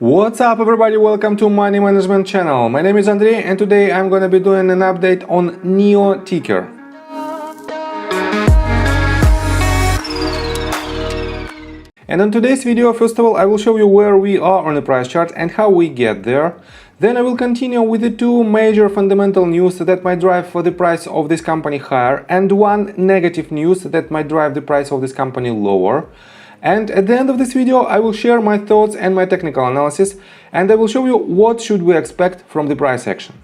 What's up everybody, welcome to Money Management channel. My name is Andrei and today I'm gonna be doing an update on NIO ticker. And in today's video, first of all, I will show you where we are on the price chart and how we get there. Then I will continue with the two major fundamental news that might drive for the price of this company higher and one negative news that might drive the price of this company lower. And at the end of this video, I will share my thoughts and my technical analysis, and I will show you what should we expect from the price action.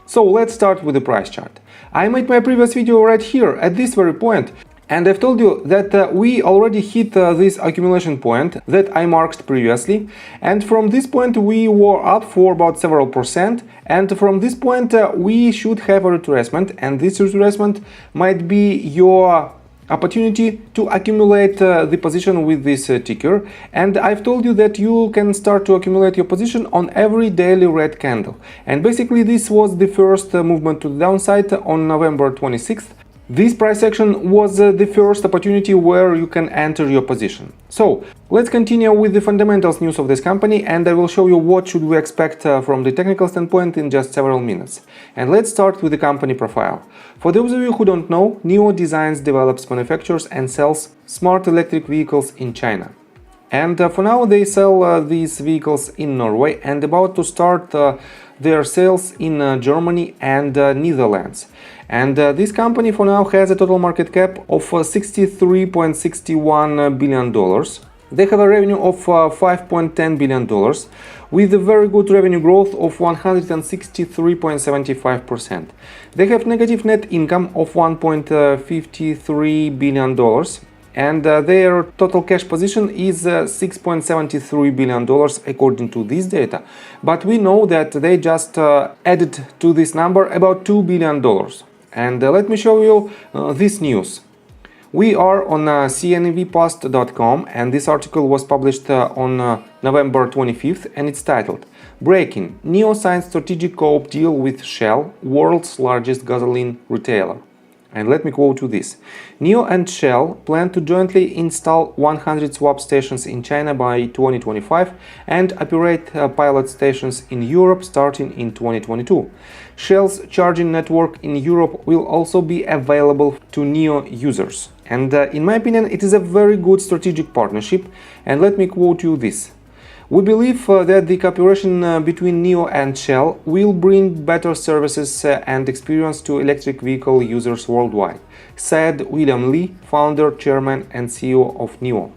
So let's start with the price chart. I made my previous video right here at this very point, and I've told you that we already hit this accumulation point that I marked previously, and from this point we were up for about several percent, and from this point we should have a retracement, and this retracement might be your opportunity to accumulate the position with this ticker. And I've told you that you can start to accumulate your position on every daily red candle, and basically this was the first movement to the downside on November 26th. This price action was the first opportunity where you can enter your position. So let's continue with the fundamentals news of this company, and I will show you what should we expect from the technical standpoint in just several minutes. And let's start with the company profile. For those of you who don't know, NIO designs, develops, manufactures and sells smart electric vehicles in China. And for now they sell these vehicles in Norway and about to start their sales in Germany and Netherlands. And this company for now has a total market cap of $63.61 billion. They have a revenue of $5.10 billion with a very good revenue growth of 163.75%. They have negative net income of $1.53 billion. And their total cash position is $6.73 billion according to this data. But we know that they just added to this number about $2 billion. And let me show you this news. We are on cnvpost.com, and this article was published on November 25th, and it's titled "Breaking: NIO signs strategic co-op deal with Shell, world's largest gasoline retailer." And let me quote you this. NIO and Shell plan to jointly install 100 swap stations in China by 2025 and operate pilot stations in Europe starting in 2022. Shell's charging network in Europe will also be available to NIO users. And in my opinion, it is a very good strategic partnership. And let me quote you this. We believe that the cooperation between NIO and Shell will bring better services and experience to electric vehicle users worldwide, said William Li, founder, chairman and CEO of NIO.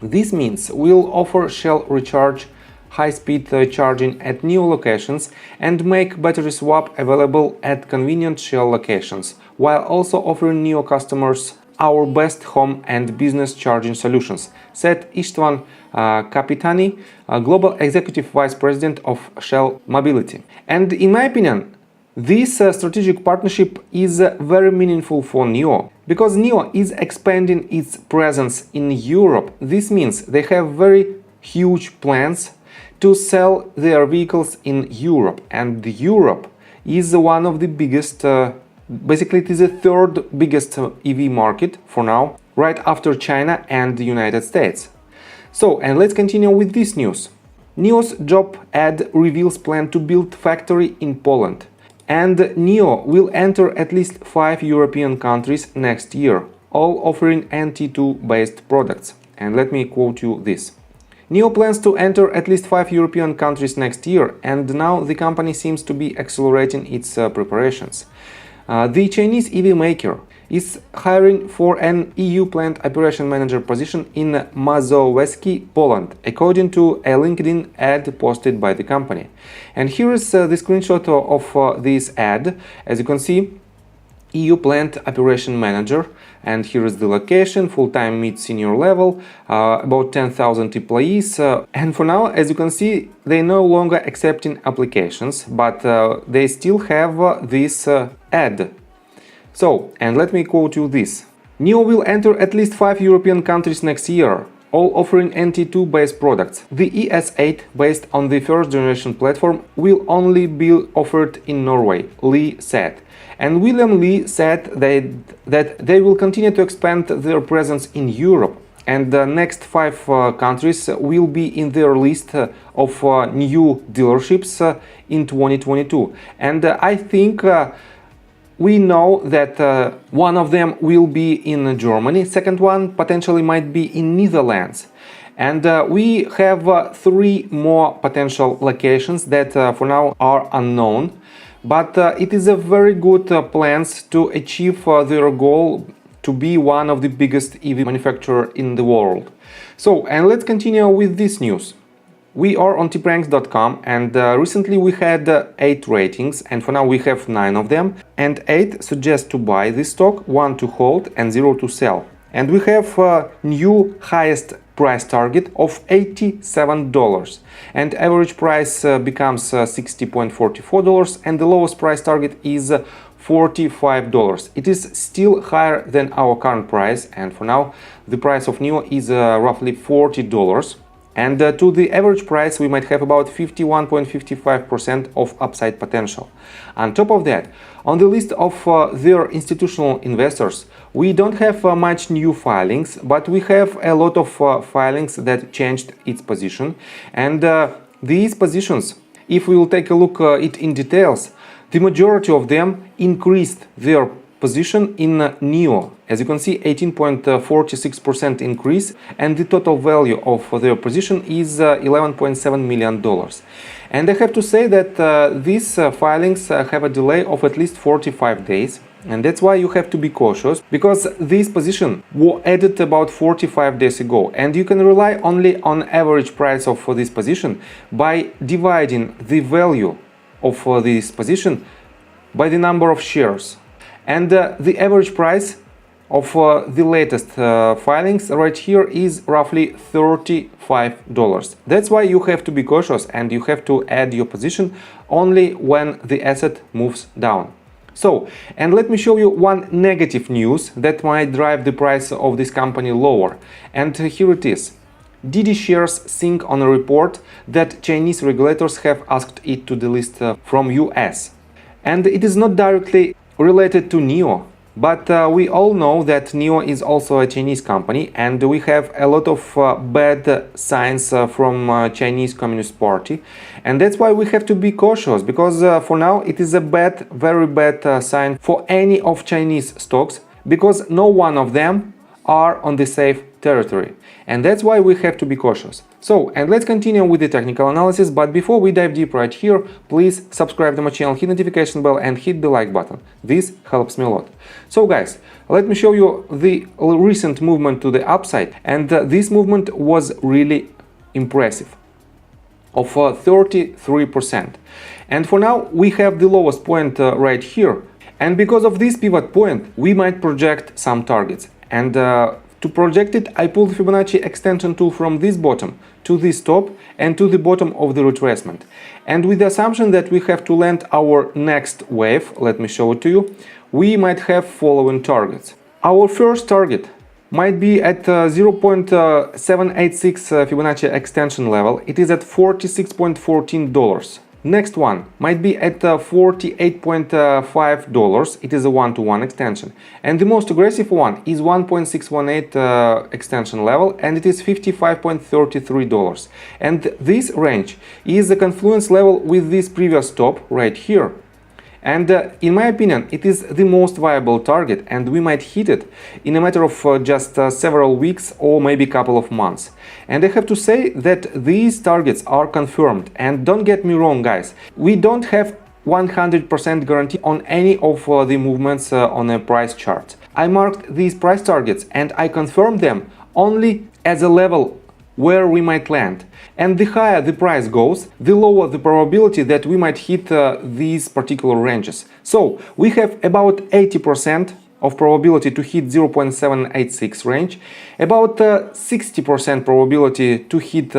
This means we'll offer Shell Recharge high-speed charging at NIO locations and make battery swap available at convenient Shell locations, while also offering NIO customers our best home and business charging solutions, said Istvan Kapitani, Global Executive Vice President of Shell Mobility. And in my opinion, this strategic partnership is very meaningful for NIO, because NIO is expanding its presence in Europe. This means they have very huge plans to sell their vehicles in Europe, and Europe is one of the biggest basically, it is the third biggest EV market for now, right after China and the United States. So, and let's continue with this news. NIO's job ad reveals plan to build factory in Poland. And NIO will enter at least 5 European countries next year, all offering NT2-based products. And let me quote you this. NIO plans to enter at least 5 European countries next year, and now the company seems to be accelerating its preparations. The Chinese EV maker is hiring for an EU plant operation manager position in Mazowiecki, Poland, according to a LinkedIn ad posted by the company. And here is the screenshot of this ad. As you can see, EU plant operation manager, and here is the location, full-time mid-senior level, about 10,000 employees, and for now, as you can see, they no longer accepting applications, but they still have this ad. So, and let me quote you this. NIO will enter at least 5 European countries next year, all offering NT2-based products. The ES8, based on the first-generation platform, will only be offered in Norway, Lee said. And William Li said that they will continue to expand their presence in Europe. and the next 5 countries will be in their list of new dealerships in 2022. And I think we know that one of them will be in Germany, second one potentially might be in Netherlands. And we have 3 more potential locations that for now are unknown. But it is a very good plans to achieve their goal to be one of the biggest EV manufacturer in the world. So, and let's continue with this news. We are on tpranks.com, and recently we had 8 ratings, and for now we have 9 of them, and 8 suggest to buy this stock, 1 to hold and 0 to sell. And we have a new highest price target of $87, and average price becomes $60.44, and the lowest price target is $45. It is still higher than our current price, and for now the price of NIO is roughly $40. And to the average price we might have about 51.55% of upside potential. On top of that, on the list of their institutional investors, we don't have much new filings, but we have a lot of filings that changed its position. And these positions, if we will take a look it in details, the majority of them increased their position in NIO. As you can see, 18.46% increase, and the total value of their position is $11.7 million. And I have to say that these filings have a delay of at least 45 days. And that's why you have to be cautious, because this position was added about 45 days ago, and you can rely only on average price of this position by dividing the value of this position by the number of shares. And the average price of the latest filings right here is roughly $35. That's why you have to be cautious, and you have to add your position only when the asset moves down. So, and let me show you one negative news that might drive the price of this company lower. And here it is. Didi shares think on a report that Chinese regulators have asked it to delist from US. And it is not directly related to NIO, but we all know that NIO is also a Chinese company, and we have a lot of bad signs from Chinese Communist Party, and that's why we have to be cautious, because for now it is a bad, very bad sign for any of Chinese stocks, because no one of them are on the safe territory, and that's why we have to be cautious. So, and let's continue with the technical analysis, but before we dive deep right here, please subscribe to my channel, hit notification bell and hit the like button. This helps me a lot. So guys, let me show you the recent movement to the upside, and this movement was really impressive, of 33%. And for now we have the lowest point right here, and because of this pivot point we might project some targets. And to project it, I pulled the Fibonacci extension tool from this bottom to this top and to the bottom of the retracement. And with the assumption that we have to land our next wave, let me show it to you, we might have following targets. Our first target might be at 0.786 Fibonacci extension level. It is at $46.14. Next one might be at $48.5. It is a one-to-one extension. And the most aggressive one is 1.618 extension level, and it is $55.33. And this range is the confluence level with this previous top right here. And in my opinion, it is the most viable target, and we might hit it in a matter of just several weeks or maybe a couple of months. And I have to say that these targets are confirmed. And don't get me wrong, guys, we don't have 100% guarantee on any of the movements on a price chart. I marked these price targets and I confirmed them only as a level where we might land. And the higher the price goes, the lower the probability that we might hit these particular ranges. So we have about 80% of probability to hit 0.786 range, about 60% probability to hit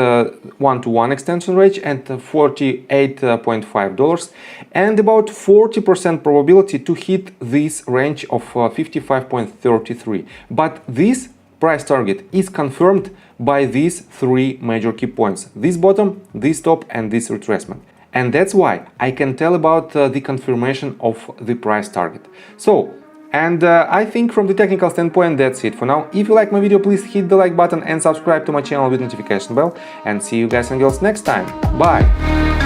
one-to-one extension range at $48.5, and about 40% probability to hit this range of 55.33. But this price target is confirmed by these 3 major key points: this bottom, this top and this retracement. And that's why I can tell about the confirmation of the price target. So, And I think from the technical standpoint that's it for now. If you like my video, please hit the like button and subscribe to my channel with notification bell. And see you guys and girls next time. Bye!